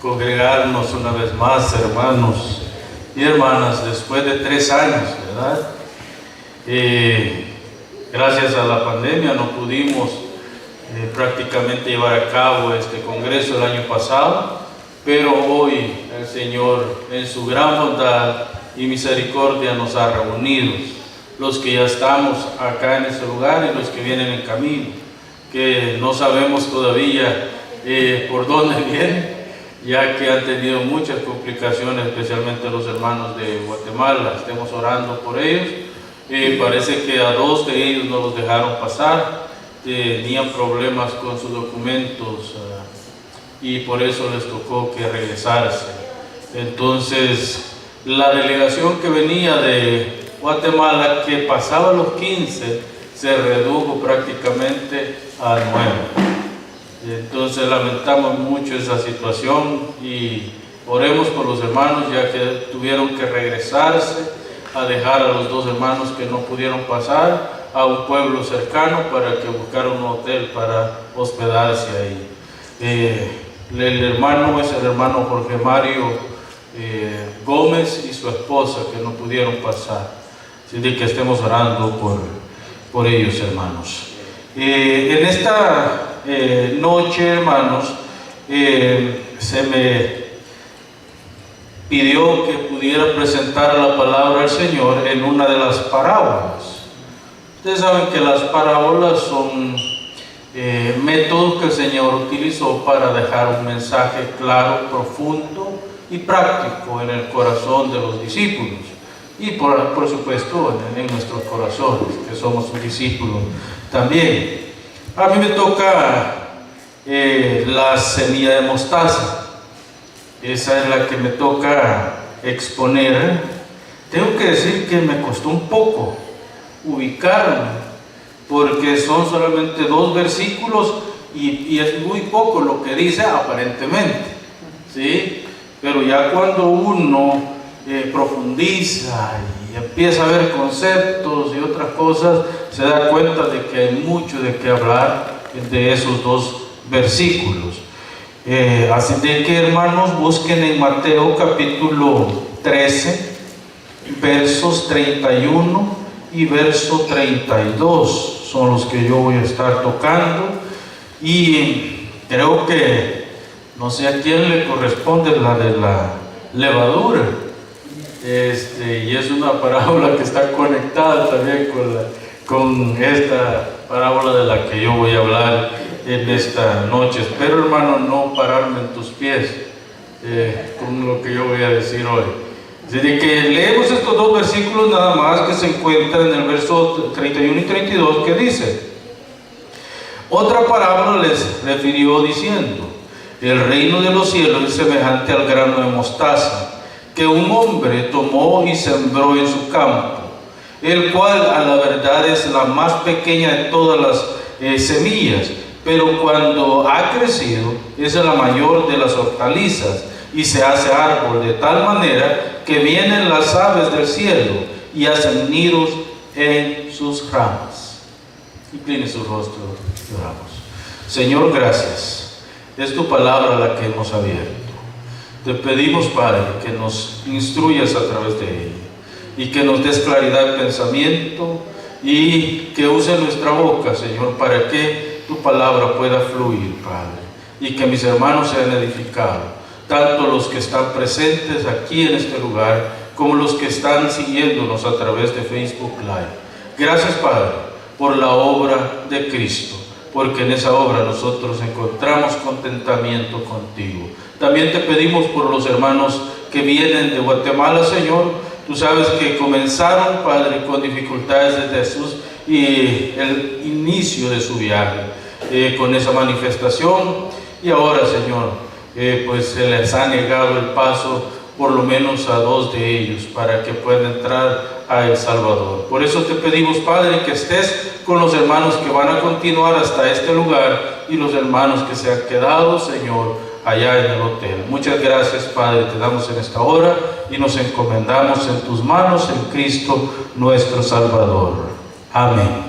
congregarnos una vez más, hermanos y hermanas, después de 3 años, ¿verdad? Gracias a la pandemia no pudimos prácticamente llevar a cabo este congreso el año pasado, pero hoy el Señor en su gran bondad y misericordia nos ha reunido, los que ya estamos acá en este lugar y los que vienen en camino, que no sabemos todavía por dónde vienen, ya que han tenido muchas complicaciones, especialmente los hermanos de Guatemala. Estemos orando por ellos. Parece que a 2 de ellos no los dejaron pasar, tenían problemas con sus documentos y por eso les tocó que regresarse. Entonces, la delegación que venía de Guatemala, que pasaba los 15, se redujo prácticamente a 9. Entonces lamentamos mucho esa situación y oremos por los hermanos, ya que tuvieron que regresarse a dejar a los 2 hermanos que no pudieron pasar a un pueblo cercano para que buscaran un hotel para hospedarse ahí. El hermano es el hermano Jorge Mario Gómez y su esposa, que no pudieron pasar. Así que estemos orando por ellos, hermanos. En esta noche, hermanos, se me pidió que pudiera presentar la palabra al Señor en una de las parábolas. Ustedes saben que las parábolas son métodos que el Señor utilizó para dejar un mensaje claro, profundo y práctico en el corazón de los discípulos y por supuesto en nuestros corazones, que somos sus discípulos también. A mí me toca la semilla de mostaza. Esa es la que me toca exponer. Tengo que decir que me costó un poco ubicarme, porque son solamente 2 versículos y es muy poco lo que dice aparentemente, ¿sí? Pero ya cuando uno profundiza y empieza a ver conceptos y otras cosas, se da cuenta de que hay mucho de qué hablar de esos 2 versículos. Así de que, hermanos, busquen en Mateo capítulo 13, versos 31 y verso 32, son los que yo voy a estar tocando, y creo que no sé a quién le corresponde la de la levadura, y es una parábola que está conectada también con esta parábola de la que yo voy a hablar en esta noche. Espero, hermano, no pararme en tus pies con lo que yo voy a decir hoy. Desde que leemos estos 2 versículos nada más, que se encuentran en el verso 31 y 32, que dice: otra parábola les refirió diciendo: el reino de los cielos es semejante al grano de mostaza, que un hombre tomó y sembró en su campo, el cual a la verdad es la más pequeña de todas las semillas, pero cuando ha crecido es la mayor de las hortalizas y se hace árbol de tal manera que vienen las aves del cielo y hacen nidos en sus ramas. Incline su rostro y oramos. Señor, gracias. Es tu palabra la que hemos abierto. Te pedimos, Padre, que nos instruyas a través de ella y que nos des claridad de pensamiento y que use nuestra boca, Señor, para que tu palabra pueda fluir, Padre, y que mis hermanos sean edificados, tanto los que están presentes aquí en este lugar como los que están siguiéndonos a través de Facebook Live. Gracias, Padre, por la obra de Cristo, porque en esa obra nosotros encontramos contentamiento contigo. También te pedimos por los hermanos que vienen de Guatemala, Señor. Tú sabes que comenzaron, Padre, con dificultades desde el inicio de su viaje, con esa manifestación, y ahora, Señor, pues se les ha negado el paso por lo menos a 2 de ellos para que puedan entrar a El Salvador. Por eso te pedimos, Padre, que estés con los hermanos que van a continuar hasta este lugar y los hermanos que se han quedado, Señor, allá en el hotel. Muchas gracias, Padre, te damos en esta hora y nos encomendamos en tus manos, en Cristo nuestro Salvador. Amén.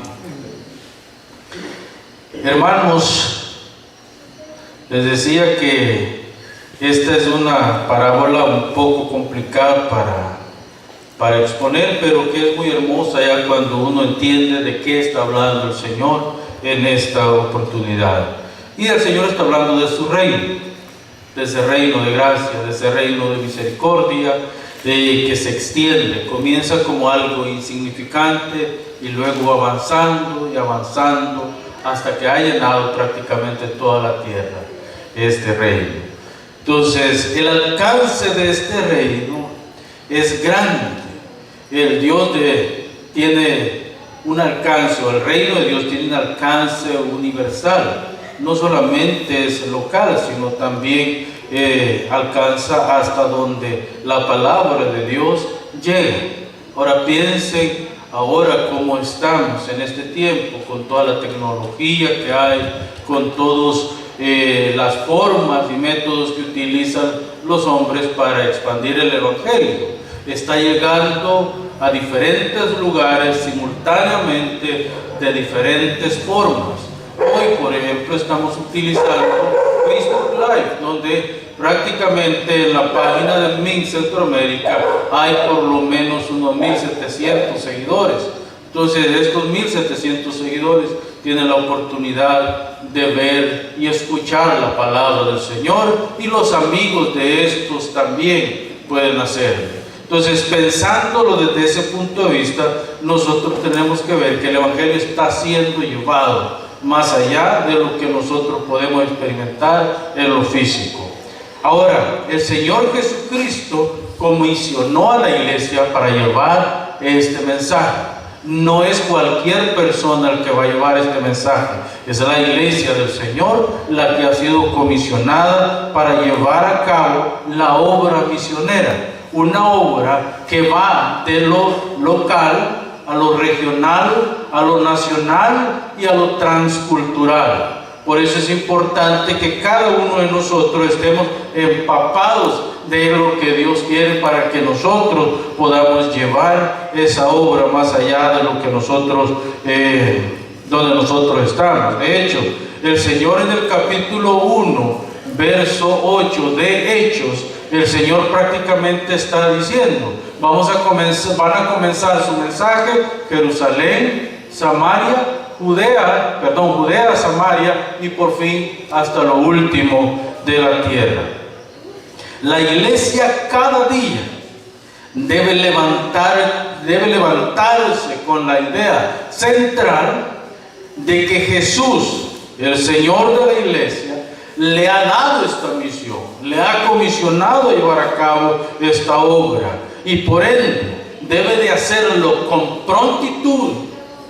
Hermanos, les decía que Esta es una parábola un poco complicada para exponer, pero que es muy hermosa ya cuando uno entiende de qué está hablando el Señor en esta oportunidad. Y el Señor está hablando de su reino, de ese reino de gracia, de ese reino de misericordia, que se extiende, comienza como algo insignificante y luego avanzando y avanzando hasta que ha llenado prácticamente toda la tierra, este reino. Entonces, el alcance de este reino es grande. El Dios tiene un alcance, o el reino de Dios tiene un alcance universal. No solamente es local, sino también alcanza hasta donde la palabra de Dios llega. Ahora piensen ahora cómo estamos en este tiempo, con toda la tecnología que hay, con todas las formas y métodos que utilizan los hombres para expandir el Evangelio. Está llegando a diferentes lugares simultáneamente de diferentes formas. Hoy, por ejemplo, estamos utilizando Facebook Live, donde prácticamente en la página de MIN Centroamérica hay por lo menos unos 1.700 seguidores. Entonces, estos 1.700 seguidores tienen la oportunidad de ver y escuchar la palabra del Señor, y los amigos de estos también pueden hacerlo. Entonces, pensándolo desde ese punto de vista, nosotros tenemos que ver que el Evangelio está siendo llevado más allá de lo que nosotros podemos experimentar en lo físico. Ahora, el Señor Jesucristo comisionó a la iglesia para llevar este mensaje. No es cualquier persona el que va a llevar este mensaje, es la iglesia del Señor la que ha sido comisionada para llevar a cabo la obra misionera. Una obra que va de lo local a lo regional, a lo nacional y a lo transcultural. Por eso es importante que cada uno de nosotros estemos empapados de lo que Dios quiere para que nosotros podamos llevar esa obra más allá de lo que nosotros, donde nosotros estamos. De hecho, el Señor en el capítulo 1, verso 8 de Hechos, el Señor prácticamente está diciendo, van a comenzar su mensaje, Jerusalén, Samaria, Judea, Samaria y por fin hasta lo último de la tierra. La iglesia cada día debe levantarse con la idea central de que Jesús, el Señor de la iglesia, le ha dado esta misión, le ha comisionado a llevar a cabo esta obra, y por ende debe de hacerlo con prontitud.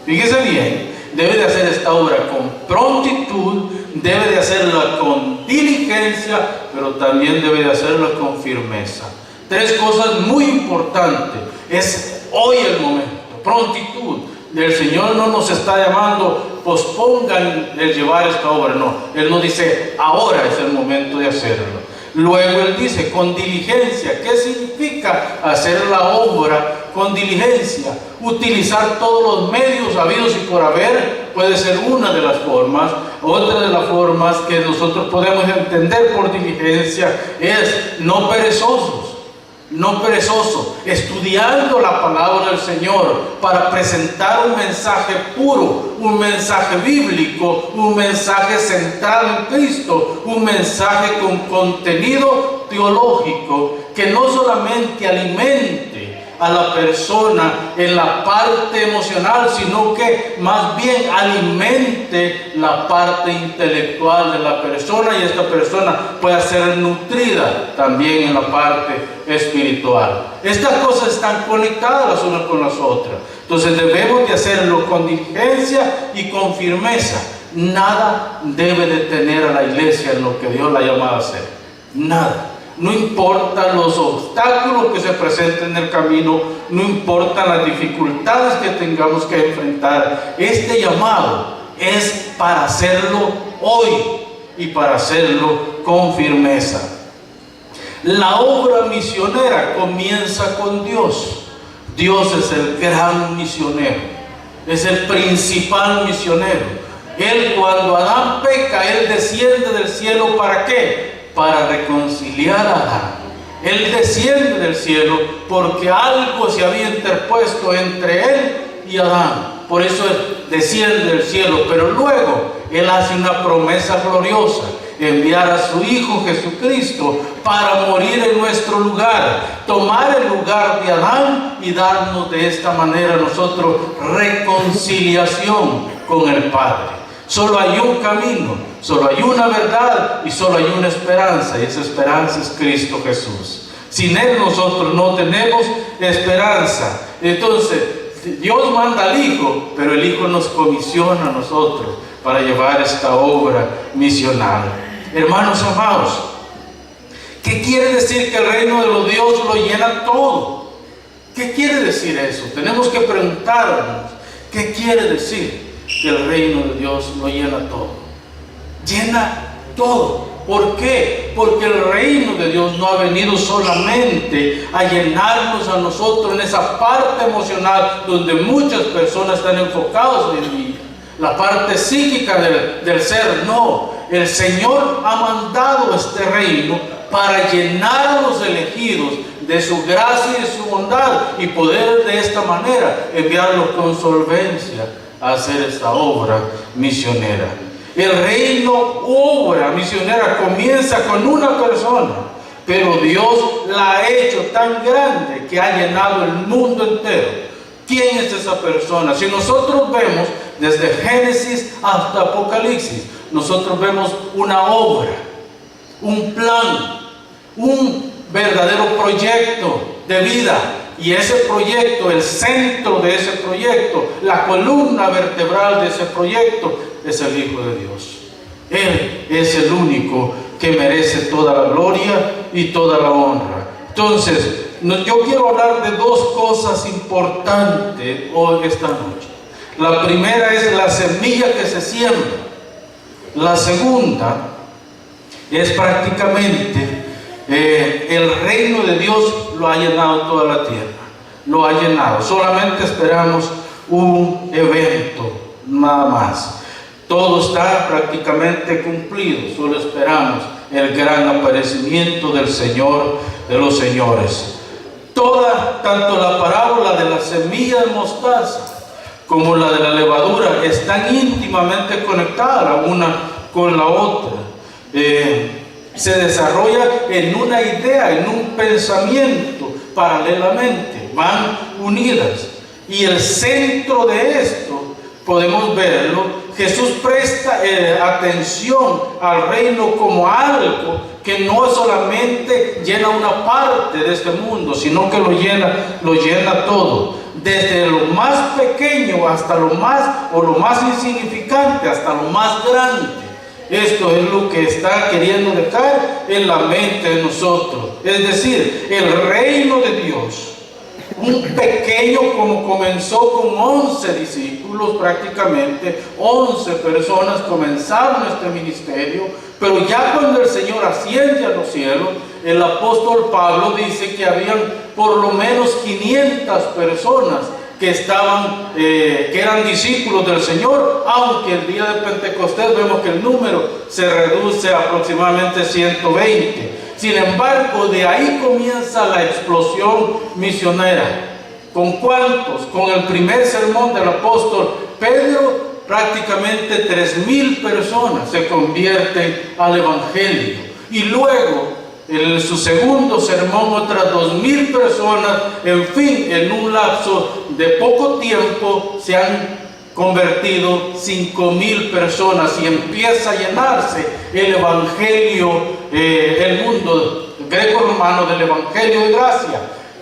Fíjese bien, debe de hacer esta obra con prontitud, debe de hacerla con diligencia, pero también debe de hacerla con firmeza. Tres cosas muy importantes. Es hoy el momento, prontitud. El Señor no nos está llamando, pospongan el llevar esta obra, no. Él nos dice, ahora es el momento de hacerlo. Luego Él dice, con diligencia. ¿Qué significa hacer la obra con diligencia? Utilizar todos los medios habidos y por haber, puede ser una de las formas. Otra de las formas que nosotros podemos entender por diligencia es no perezosos. No perezoso, estudiando la palabra del Señor para presentar un mensaje puro, un mensaje bíblico, un mensaje centrado en Cristo, un mensaje con contenido teológico que no solamente alimente a la persona en la parte emocional, sino que más bien alimente la parte intelectual de la persona, y esta persona pueda ser nutrida también en la parte espiritual. Estas cosas están conectadas las unas con las otras. Entonces debemos de hacerlo con diligencia y con firmeza. Nada debe detener a la iglesia en lo que Dios la ha llamado a hacer. Nada. No importan los obstáculos que se presenten en el camino, no importan las dificultades que tengamos que enfrentar. Este llamado es para hacerlo hoy y para hacerlo con firmeza. La obra misionera comienza con Dios. Dios es el gran misionero, es el principal misionero. Él, cuando Adán peca, Él desciende del cielo, ¿para qué? para reconciliar a Adán. Él desciende del cielo porque algo se había interpuesto entre él y Adán. Por eso Él desciende del cielo, pero luego Él hace una promesa gloriosa: enviar a su Hijo Jesucristo para morir en nuestro lugar, tomar el lugar de Adán y darnos de esta manera a nosotros reconciliación con el Padre. Solo hay un camino, solo hay una verdad y solo hay una esperanza, y esa esperanza es Cristo Jesús. Sin Él nosotros no tenemos esperanza. Entonces Dios manda al Hijo, pero el Hijo nos comisiona a nosotros para llevar esta obra misional. Hermanos amados, ¿qué quiere decir que el reino de los dioses lo llena todo? ¿Qué quiere decir eso? Tenemos que preguntarnos, ¿qué quiere decir que el reino de Dios lo llena todo? Llena todo. ¿Por qué? Porque el reino de Dios no ha venido solamente a llenarnos a nosotros en esa parte emocional donde muchas personas están enfocadas hoy en día, la parte psíquica del ser. No, el Señor ha mandado este reino para llenar a los elegidos de su gracia y de su bondad y poder de esta manera enviarlos con solvencia a hacer esta obra misionera. El reino, obra misionera, comienza con una persona, pero Dios la ha hecho tan grande que ha llenado el mundo entero. ¿Quién es esa persona? Si nosotros vemos desde Génesis hasta Apocalipsis, nosotros vemos una obra, un plan, un verdadero proyecto de vida. Y ese proyecto, el centro de ese proyecto, la columna vertebral de ese proyecto, es el Hijo de Dios. Él es el único que merece toda la gloria y toda la honra. Entonces, yo quiero hablar de dos cosas importantes hoy, esta noche. La primera es la semilla que se siembra. La segunda es prácticamente el reino de Dios lo ha llenado toda la tierra. Lo ha llenado. Solamente esperamos un evento, nada más. Todo está prácticamente cumplido. Solo esperamos el gran aparecimiento del Señor de los señores. Tanto la parábola de la semilla de mostaza como la de la levadura están íntimamente conectadas una con la otra. Se desarrolla en una idea, en un pensamiento paralelamente, van unidas. Y el centro de esto, podemos verlo, Jesús presta atención al reino como algo que no solamente llena una parte de este mundo, sino que lo llena todo. Desde lo más pequeño hasta lo más insignificante hasta lo más grande. Esto es lo que está queriendo dejar en la mente de nosotros. Es decir, el reino de Dios, un pequeño, como comenzó con 11 discípulos, prácticamente 11 personas comenzaron este ministerio, pero ya cuando el Señor asciende a los cielos, el apóstol Pablo dice que habían por lo menos 500 personas que eran discípulos del Señor, aunque el día de Pentecostés vemos que el número se reduce a aproximadamente 120. Sin embargo, de ahí comienza la explosión misionera. ¿Con cuántos? Con el primer sermón del apóstol Pedro, prácticamente 3,000 personas se convierten al Evangelio. Y luego, en su segundo sermón, otras 2,000 personas. En fin, en un lapso de poco tiempo se han convertido 5,000 personas y empieza a llenarse el Evangelio, el mundo greco-romano del Evangelio de gracia.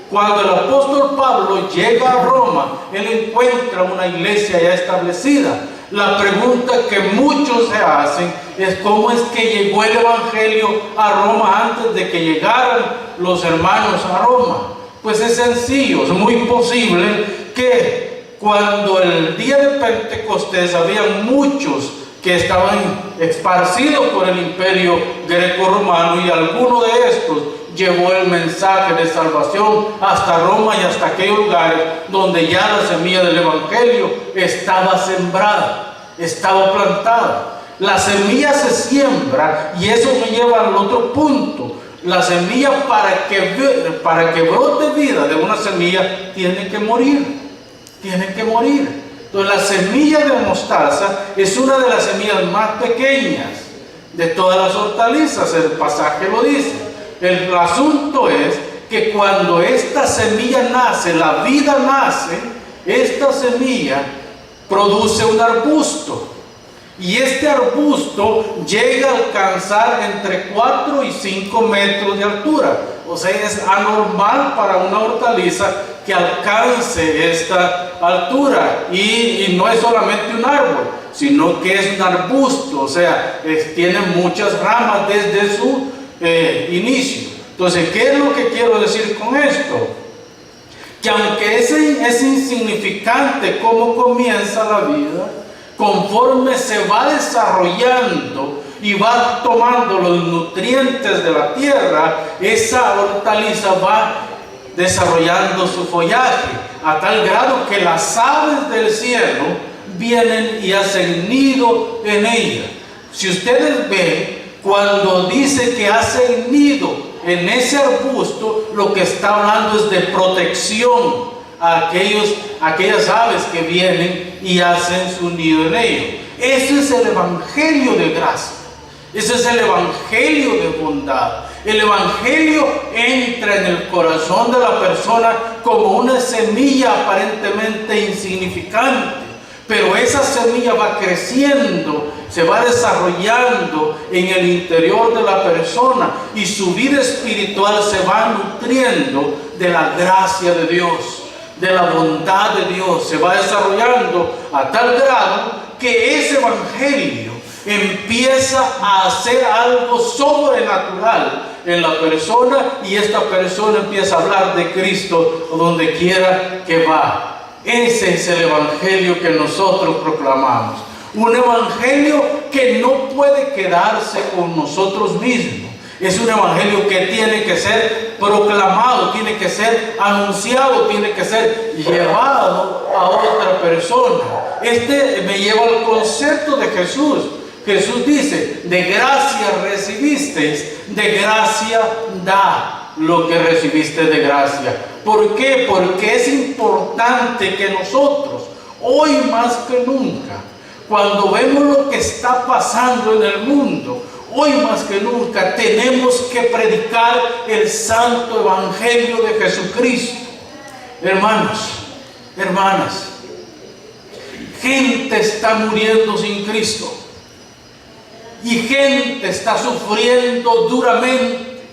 Cuando el apóstol Pablo llega a Roma, él encuentra una iglesia ya establecida. La pregunta que muchos se hacen es: ¿cómo es que llegó el Evangelio a Roma antes de que llegaran los hermanos a Roma? Pues es sencillo, es muy posible que cuando el día de Pentecostés había muchos que estaban esparcidos por el imperio greco-romano, y alguno de estos llevó el mensaje de salvación hasta Roma y hasta aquellos lugares donde ya la semilla del Evangelio estaba sembrada, estaba plantada. La semilla se siembra y eso me lleva al otro punto. La semilla para que brote vida de una semilla tiene que morir. Tiene que morir. Entonces la semilla de mostaza es una de las semillas más pequeñas de todas las hortalizas. El pasaje lo dice. El asunto es que cuando esta semilla nace, la vida nace, esta semilla produce un arbusto. Y este arbusto llega a alcanzar entre 4 y 5 metros de altura. O sea, es anormal para una hortaliza que alcance esta altura. Y no es solamente un árbol, sino que es un arbusto. O sea, tiene muchas ramas desde su inicio. Entonces, ¿qué es lo que quiero decir con esto? Que aunque es insignificante cómo comienza la vida, conforme se va desarrollando y va tomando los nutrientes de la tierra, esa hortaliza va desarrollando su follaje a tal grado que las aves del cielo vienen y hacen nido en ella. Si ustedes ven, cuando dice que hacen nido en ese arbusto, lo que está hablando es de protección a aquellas aves que vienen y hacen su nido en ello. Ese es el evangelio de gracia. Ese es el evangelio de bondad. El evangelio entra en el corazón de la persona como una semilla aparentemente insignificante, pero esa semilla va creciendo, se va desarrollando en el interior de la persona y su vida espiritual se va nutriendo de la gracia de Dios, de la bondad de Dios. Se va desarrollando a tal grado que ese evangelio empieza a hacer algo sobrenatural en la persona y esta persona empieza a hablar de Cristo donde quiera que va. Ese es el evangelio que nosotros proclamamos. Un evangelio que no puede quedarse con nosotros mismos. Es un evangelio que tiene que ser proclamado, tiene que ser anunciado, tiene que ser llevado a otra persona. Este me lleva al concepto de Jesús. Jesús dice, de gracia recibisteis, de gracia da lo que recibiste de gracia. ¿Por qué? Porque es importante que nosotros, hoy más que nunca, cuando vemos lo que está pasando en el mundo, hoy más que nunca tenemos que predicar el santo evangelio de Jesucristo. Hermanos, hermanas, gente está muriendo sin Cristo y gente está sufriendo duramente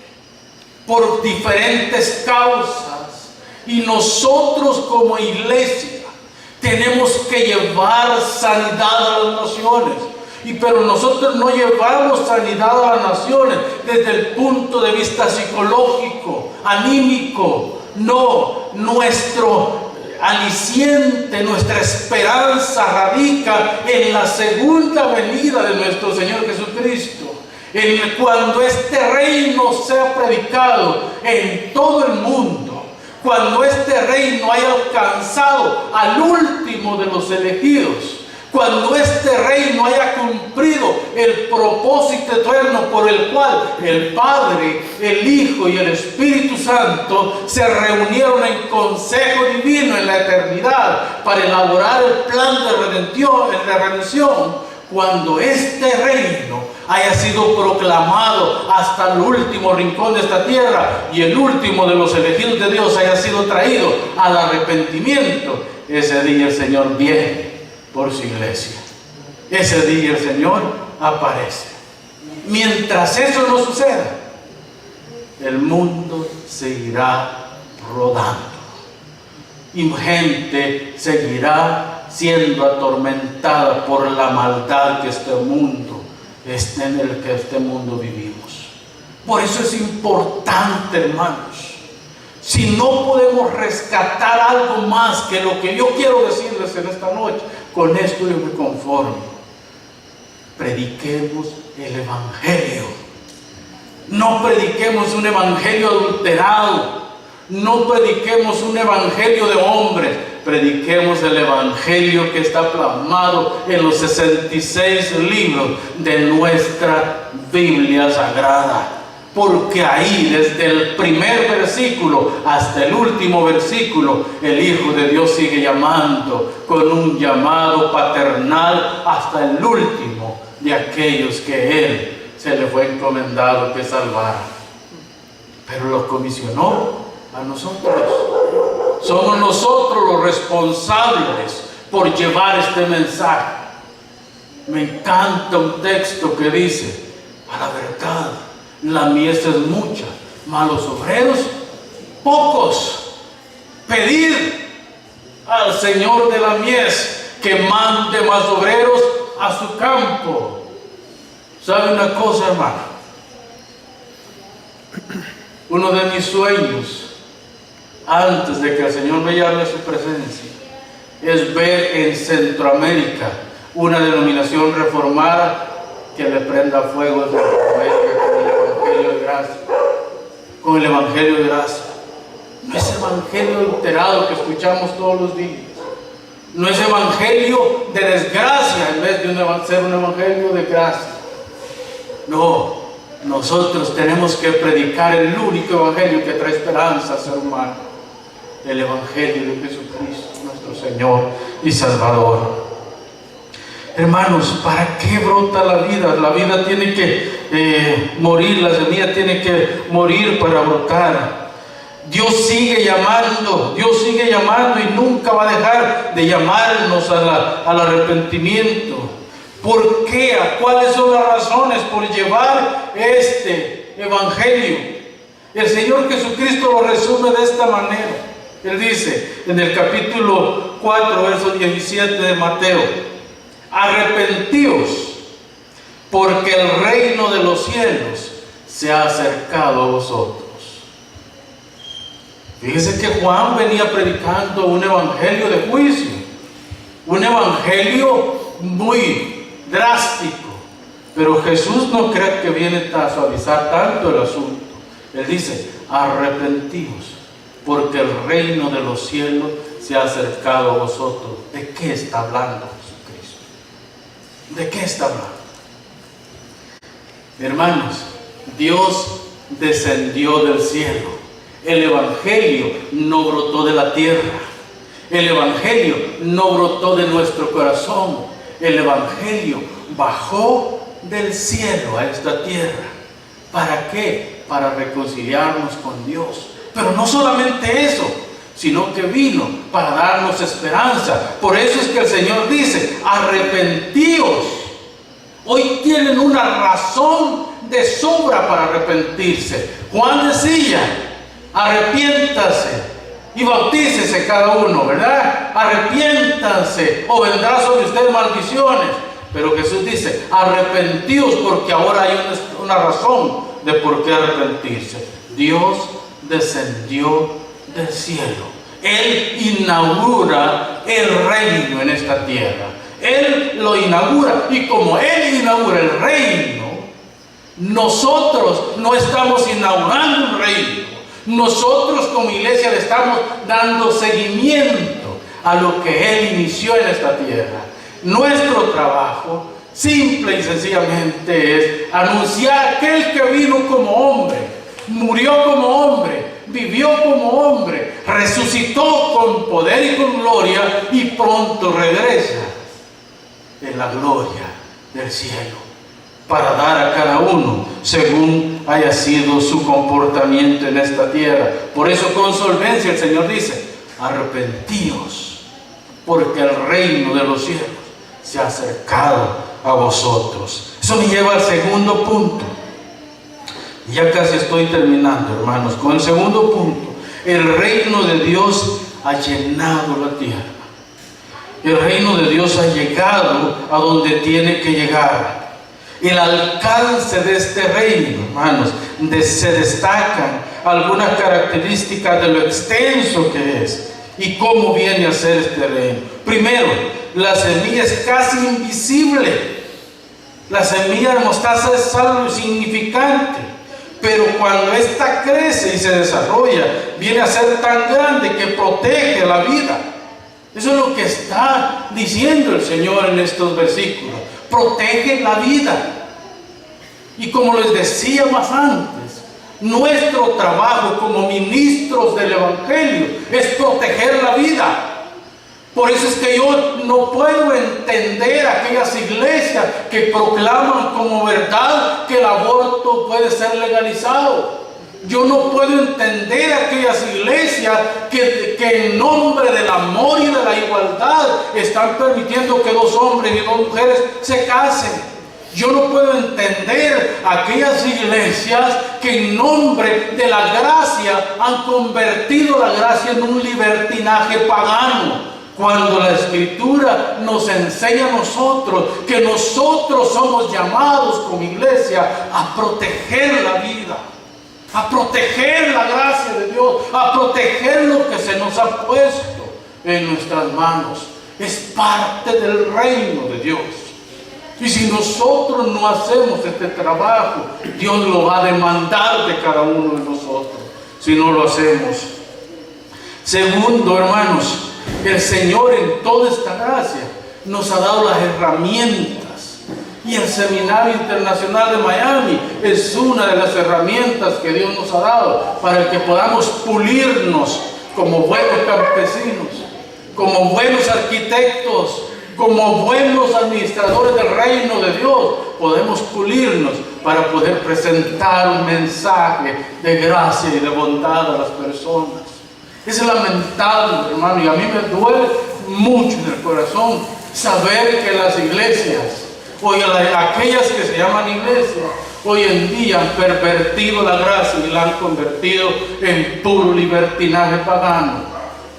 por diferentes causas, y nosotros como iglesia tenemos que llevar sanidad a las naciones. Pero nosotros no llevamos sanidad a las naciones desde el punto de vista psicológico, anímico. No, nuestro aliciente, nuestra esperanza radica en la segunda venida de nuestro Señor Jesucristo. Cuando este reino sea predicado en todo el mundo, cuando este reino haya alcanzado al último de los elegidos, cuando este reino haya cumplido el propósito eterno por el cual el Padre, el Hijo y el Espíritu Santo se reunieron en consejo divino en la eternidad para elaborar el plan de redención, cuando este reino haya sido proclamado hasta el último rincón de esta tierra y el último de los elegidos de Dios haya sido traído al arrepentimiento, ese día el Señor viene por su iglesia. Ese día el Señor aparece. Mientras eso no suceda, el mundo seguirá rodando y gente seguirá siendo atormentada por la maldad que en el que este mundo vivimos. Por eso es importante, hermanos, si no podemos rescatar algo más que lo que yo quiero decirles en esta noche, con esto yo me conformo. Prediquemos el evangelio. No prediquemos un evangelio adulterado. No prediquemos un evangelio de hombres. prediquemos el Evangelio que está plasmado en los 66 libros de nuestra Biblia Sagrada. Porque ahí, desde el primer versículo hasta el último versículo, el Hijo de Dios sigue llamando con un llamado paternal hasta el último de aquellos que Él se le fue encomendado que salvara. Pero lo comisionó a nosotros. Somos nosotros los responsables por llevar este mensaje. Me encanta un texto que dice: a la verdad, la mies es mucha, mas los obreros pocos. Pedid al Señor de la mies que mande más obreros a su campo. ¿Sabe una cosa, hermano? Uno de mis sueños, antes de que el Señor me llame a su presencia, es ver en Centroamérica una denominación reformada que le prenda fuego a Centroamérica con el Evangelio de gracia. Con el Evangelio de gracia. No es evangelio alterado que escuchamos todos los días. No es evangelio de desgracia en vez de ser un evangelio de gracia. No, nosotros tenemos que predicar el único evangelio que trae esperanza al ser humano. El evangelio de Jesucristo, nuestro Señor y Salvador. Hermanos, ¿para qué brota la vida? La vida tiene que morir, la semilla tiene que morir para brotar. Dios sigue llamando y nunca va a dejar de llamarnos al arrepentimiento. ¿Por qué? ¿Cuáles son las razones por llevar este evangelio? El Señor Jesucristo lo resume de esta manera. Él dice en el capítulo 4, verso 17 de Mateo: arrepentíos, porque el reino de los cielos se ha acercado a vosotros. Fíjese que Juan venía predicando un evangelio de juicio, un evangelio muy drástico, pero Jesús no cree que viene a suavizar tanto el asunto. Él dice: arrepentíos, porque el reino de los cielos se ha acercado a vosotros. ¿De qué está hablando Jesucristo? ¿De qué está hablando? Hermanos, Dios descendió del cielo. El evangelio no brotó de la tierra. El evangelio no brotó de nuestro corazón. El evangelio bajó del cielo a esta tierra. ¿Para qué? Para reconciliarnos con Dios. Pero no solamente eso, sino que vino para darnos esperanza. Por eso es que el Señor dice: arrepentíos. Hoy tienen una razón de sobra para arrepentirse. Juan decía: arrepiéntase y bautícese cada uno, ¿verdad? Arrepiéntanse o vendrá sobre ustedes maldiciones. Pero Jesús dice: arrepentíos, porque ahora hay una razón de por qué arrepentirse. Dios descendió del cielo. Él inaugura el reino en esta tierra. Él lo inaugura, y como Él inaugura el reino, nosotros no estamos inaugurando un reino. Nosotros como iglesia le estamos dando seguimiento a lo que Él inició en esta tierra. Nuestro trabajo, simple y sencillamente, es anunciar aquel que vino como hombre, murió como hombre, vivió como hombre, resucitó con poder y con gloria, y pronto regresa en la gloria del cielo, para dar a cada uno según haya sido su comportamiento en esta tierra. Por eso con solvencia el Señor dice: arrepentíos, porque el reino de los cielos se ha acercado a vosotros. Eso me lleva al segundo punto. Ya casi estoy terminando, hermanos, con el segundo punto. El reino de Dios ha llenado la tierra. El reino de Dios ha llegado a donde tiene que llegar. El alcance de este reino, hermanos, se destacan algunas características de lo extenso que es y cómo viene a ser este reino. Primero, la semilla es casi invisible. La semilla de mostaza es algo insignificante, pero cuando ésta crece y se desarrolla, viene a ser tan grande que protege la vida. Eso es lo que está diciendo el Señor en estos versículos. Protege la vida. Y como les decía más antes, nuestro trabajo como ministros del Evangelio es proteger la vida. Por eso es que yo no puedo entender aquellas iglesias que proclaman como verdad que el aborto puede ser legalizado. Yo no puedo entender aquellas iglesias que en nombre del amor y de la igualdad están permitiendo que 2 hombres y 2 mujeres se casen. Yo no puedo entender aquellas iglesias que en nombre de la gracia han convertido la gracia en un libertinaje pagano. Cuando la Escritura nos enseña a nosotros que nosotros somos llamados como iglesia a proteger la vida, a proteger la gracia de Dios, a proteger lo que se nos ha puesto en nuestras manos. Es parte del reino de Dios. Y si nosotros no hacemos este trabajo, Dios lo va a demandar de cada uno de nosotros, si no lo hacemos. Segundo, hermanos, el Señor en toda esta gracia nos ha dado las herramientas. Y el Seminario Internacional de Miami es una de las herramientas que Dios nos ha dado para que podamos pulirnos como buenos campesinos, como buenos arquitectos, como buenos administradores del reino de Dios. Podemos pulirnos para poder presentar un mensaje de gracia y de bondad a las personas. Es lamentable, hermano, y a mí me duele mucho en el corazón saber que las iglesias, aquellas que se llaman iglesias, hoy en día han pervertido la gracia y la han convertido en puro libertinaje pagano.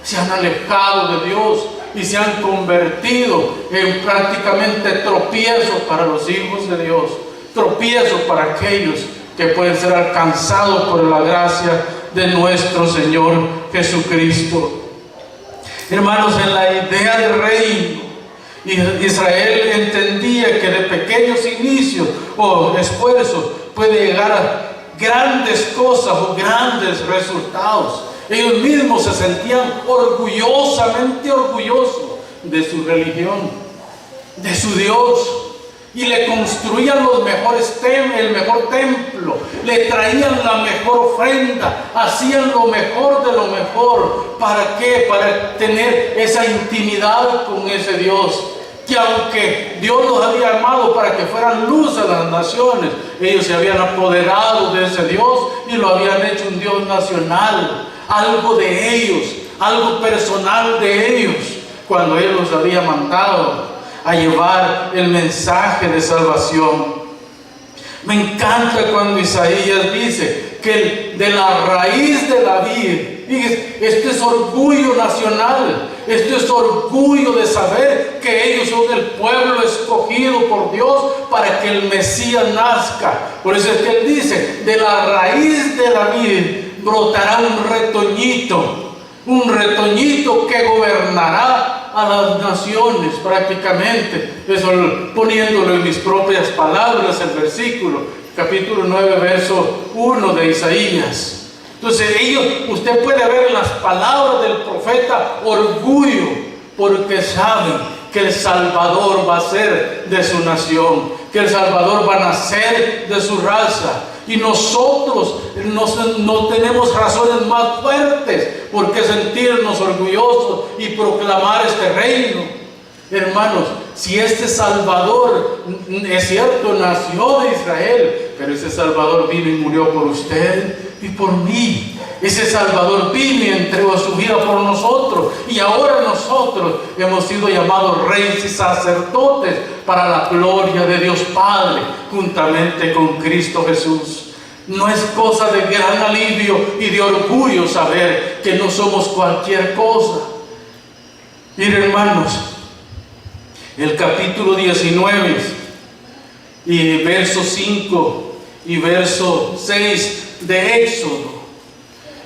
Se han alejado de Dios y se han convertido en prácticamente tropiezos para los hijos de Dios, tropiezos para aquellos que pueden ser alcanzados por la gracia de nuestro Señor Jesucristo. Hermanos, en la idea del reino, Israel entendía que de pequeños inicios o esfuerzos puede llegar a grandes cosas o grandes resultados. Ellos mismos se sentían orgullosamente orgullosos de su religión, de su Dios. Y le construían el mejor templo, le traían la mejor ofrenda, hacían lo mejor de lo mejor. ¿Para qué? Para tener esa intimidad con ese Dios, que aunque Dios los había llamado para que fueran luz a las naciones, ellos se habían apoderado de ese Dios y lo habían hecho un Dios nacional, algo de ellos, algo personal de ellos, cuando Él los había mandado a llevar el mensaje de salvación. Me encanta cuando Isaías dice que de la raíz de la vid, esto es orgullo nacional, esto es orgullo de saber que ellos son el pueblo escogido por Dios para que el Mesías nazca. Por eso es que Él dice, de la raíz de la vid brotará un retoñito que gobernará a las naciones, prácticamente. Eso poniéndolo en mis propias palabras, el versículo, capítulo 9, verso 1 de Isaías. Entonces usted puede ver en las palabras del profeta orgullo, porque saben que el Salvador va a ser de su nación, que el Salvador va a nacer de su raza. Y nosotros no tenemos razones más fuertes por qué sentirnos orgullosos y proclamar este reino. Hermanos, si este Salvador, es cierto, nació de Israel, pero ese Salvador vino y murió por usted y por mí. Ese Salvador vino y entregó su vida por nosotros. Y ahora nosotros hemos sido llamados reyes y sacerdotes para la gloria de Dios Padre, juntamente con Cristo Jesús. No es cosa de gran alivio y de orgullo saber que no somos cualquier cosa. Miren, hermanos, el capítulo 19 y verso 5 y verso 6 de Éxodo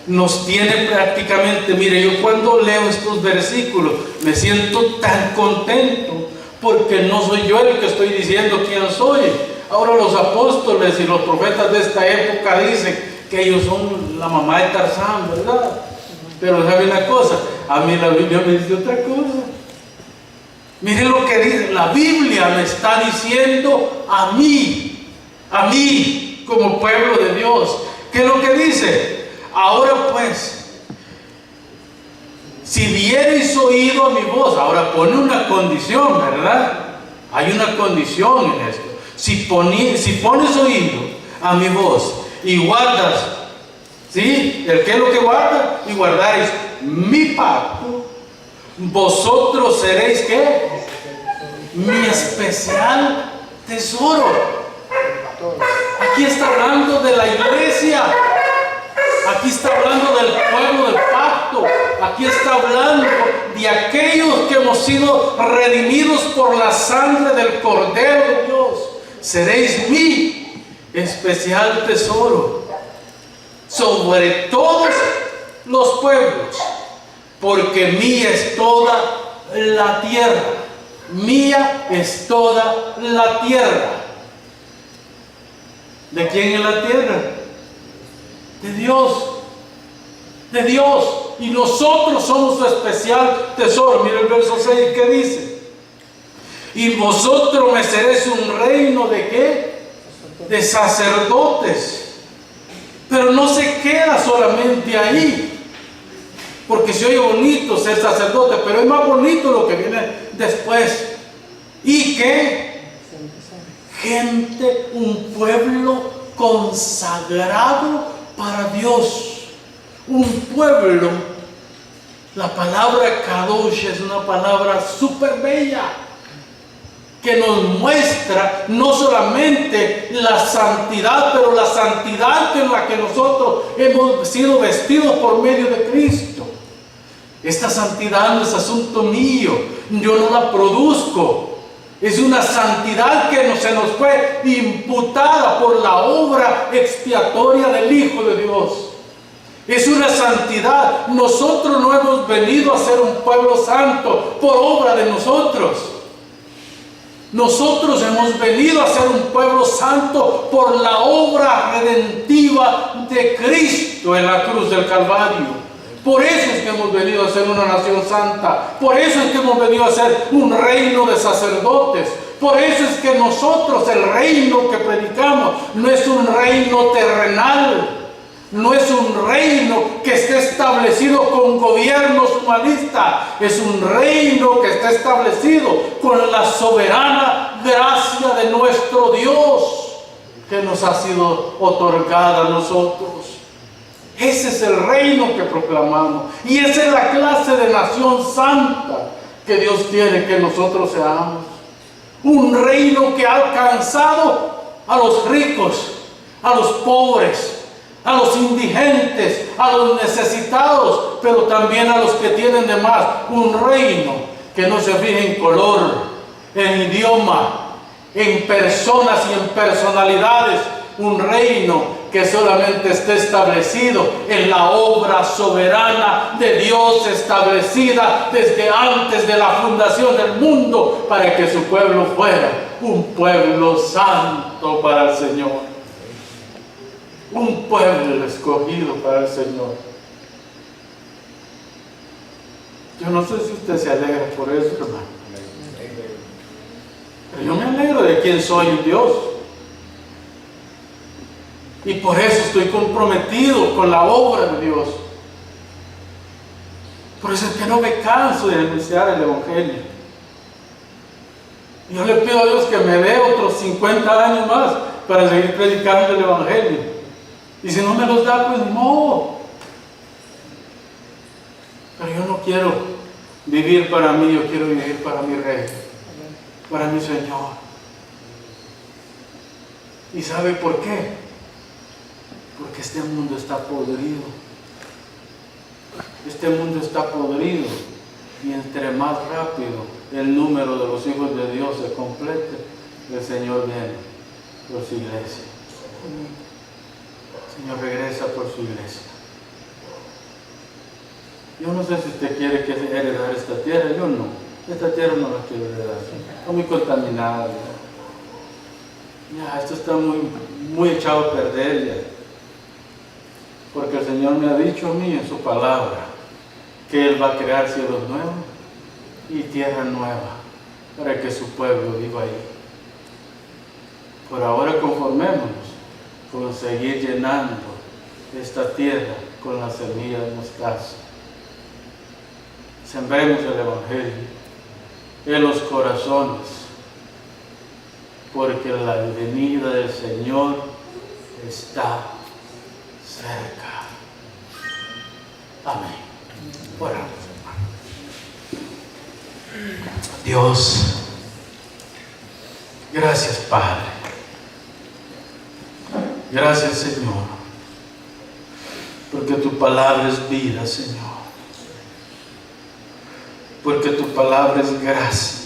nos tiene prácticamente, mire, yo cuando leo estos versículos me siento tan contento, porque no soy yo el que estoy diciendo quién soy. Ahora los apóstoles y los profetas de esta época dicen que ellos son la mamá de Tarzán, ¿verdad? Pero ¿sabe una cosa? A mí la Biblia me dice otra cosa. Miren lo que dice, la Biblia me está diciendo a mí, como pueblo de Dios. ¿Qué es lo que dice? Ahora pues, si diereis oído a mi voz, ahora pone una condición, ¿verdad? Hay una condición en esto. Si pones oído a mi voz y guardas, ¿sí? ¿El qué es lo que guarda? Y guardaréis mi pacto, vosotros seréis ¿qué? Mi especial tesoro. Aquí está hablando de la iglesia. Aquí está hablando del pueblo del pacto. Aquí está hablando de aquellos que hemos sido redimidos por la sangre del Cordero de Dios. Seréis mi especial tesoro sobre todos los pueblos, porque mía es toda la tierra. Mía es toda la tierra. ¿De quién es la tierra? De Dios. De Dios. Y nosotros somos su especial tesoro. Mira el verso 6 que dice: y vosotros me seréis un reino de ¿qué? De sacerdotes. Pero no se queda solamente ahí, porque se oye bonito ser sacerdote, pero es más bonito lo que viene después. ¿Y qué? Gente, un pueblo consagrado para Dios. Un pueblo, la palabra Kadosh es una palabra súper bella, que nos muestra no solamente la santidad, pero la santidad en la que nosotros hemos sido vestidos por medio de Cristo. Esta santidad no es asunto mío, yo no la produzco. Es una santidad que se nos fue imputada por la obra expiatoria del Hijo de Dios. Es una santidad. Nosotros no hemos venido a ser un pueblo santo por obra de nosotros. Nosotros hemos venido a ser un pueblo santo por la obra redentiva de Cristo en la cruz del Calvario. Por eso es que hemos venido a ser una nación santa. Por eso es que hemos venido a ser un reino de sacerdotes. Por eso es que nosotros, el reino que predicamos, no es un reino terrenal. No es un reino que esté establecido con gobiernos humanistas. Es un reino que está establecido con la soberana gracia de nuestro Dios, que nos ha sido otorgada a nosotros. Ese es el reino que proclamamos. Y esa es la clase de nación santa que Dios quiere que nosotros seamos. Un reino que ha alcanzado a los ricos, a los pobres, a los indigentes, a los necesitados, pero también a los que tienen de más. Un reino que no se fija en color, en idioma, en personas y en personalidades. Un reino que solamente esté establecido en la obra soberana de Dios, establecida desde antes de la fundación del mundo, para que su pueblo fuera un pueblo santo para el Señor. Un pueblo escogido para el Señor. Yo no sé si usted se alegra por eso, hermano. Pero yo me alegro de quién soy en Dios. Y por eso estoy comprometido con la obra de Dios. Por eso es que no me canso de anunciar el Evangelio. Yo le pido a Dios que me dé otros 50 años más para seguir predicando el Evangelio. Y si no me los da, pues no. Pero yo no quiero vivir para mí, yo quiero vivir para mi Rey, para mi Señor. ¿Y sabe por qué? Porque este mundo está podrido. Este mundo está podrido. Y entre más rápido el número de los hijos de Dios se complete, el Señor viene por su iglesia. El Señor regresa por su iglesia. Yo no sé si usted quiere que heredar esta tierra. Yo no. Esta tierra no la quiero heredar. Está muy contaminada. Ya, esto está muy echado a perder ya. Porque el Señor me ha dicho a mí en su palabra que Él va a crear cielos nuevos y tierra nueva. para que su pueblo viva ahí. Por ahora conformémonos con seguir llenando esta tierra con la semilla de mostaza. Sembremos el Evangelio en los corazones, porque la venida del Señor está cerca. Amén. Oramos, hermano. Dios, gracias, Padre. Gracias, Señor, porque tu palabra es vida, Señor. Porque tu palabra es gracia.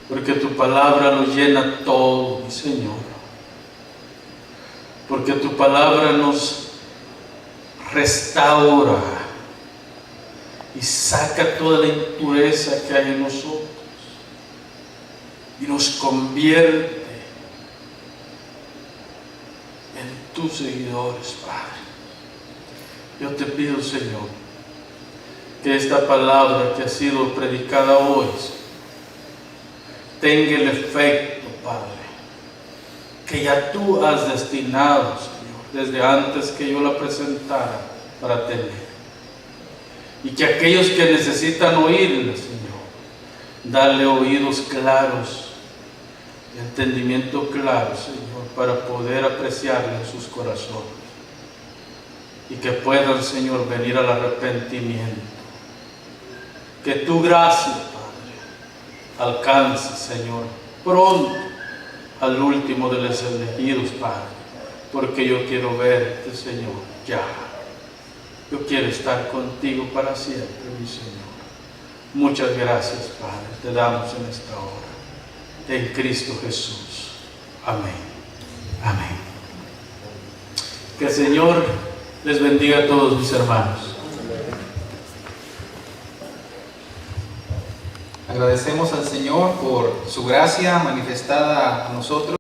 Porque tu palabra lo llena todo, mi Señor. Porque tu palabra nos restaura y saca toda la impureza que hay en nosotros y nos convierte en tus seguidores, Padre. Yo te pido, Señor, que esta palabra que ha sido predicada hoy tenga el efecto, Padre, que ya tú has destinado, Señor, desde antes que yo la presentara para tener. Y que aquellos que necesitan oírla, Señor, dale oídos claros, entendimiento claro, Señor, para poder apreciarla en sus corazones. Y que puedan, Señor, venir al arrepentimiento. Que tu gracia, Padre, alcance, Señor, pronto al último de los elegidos, Padre, porque yo quiero verte, Señor, ya. Yo quiero estar contigo para siempre, mi Señor. Muchas gracias, Padre, te damos en esta hora, en Cristo Jesús. Amén. Amén. Que el Señor les bendiga a todos mis hermanos. Agradecemos al Señor por su gracia manifestada a nosotros.